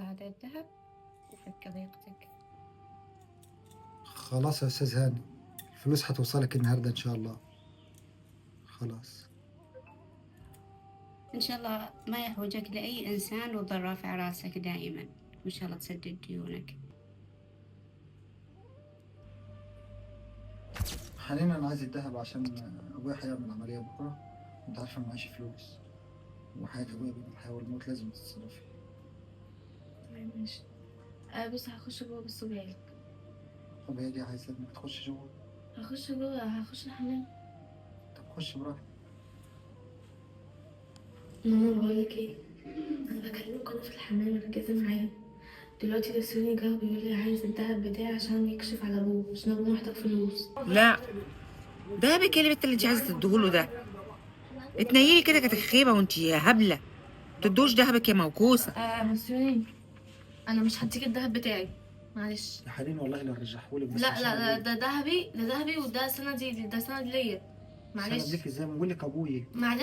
هذا الذهب وفك ضيقتك. خلاص يا أستاذ هاني، الفلوس هتوصلك النهاردة إن شاء الله. خلاص. إن شاء الله ما يحوجك لأي إنسان وتظل رافع راسك دائما، وإن شاء الله تسدد ديونك. حاليا أنا عايز الذهب عشان أبويا هيعمل عملية بكرة، أنت عارفة معيش فلوس، وحياة أبويا بين الحياة والموت لازم تتصرفي. طيب ماشي. بص هخش جوه بس وجايلك. طب هي دي عايزة إنك تخش جوه؟ هخش جوه، هخش الحمام. طب خش براحتك. ماما بقولك ايه، انا بكلمك وانا في الحمام ركزي معايا. دلوقتي ده سوني جه بيقول لي عايز الدهب بتاعي عشان يكشف على ابوه، عشان ابوه محتاج فلوس. لا، دهبك اللي اللي انت عايزه تديهوله ده. اتنيلي كده كانت خيبه وانت يا هبله، تدوش دهبك يا موكوسه. بس سوني، انا مش هديك الدهب بتاعي، معلش. يا حالين والله لو رجحهولك بس لا عشان لا لا، أبويا. ده ذهبي، ده ذهبي، وده سند ليا، عشان معلش. أديك إزاي؟ بقول لك أبويا. معلش.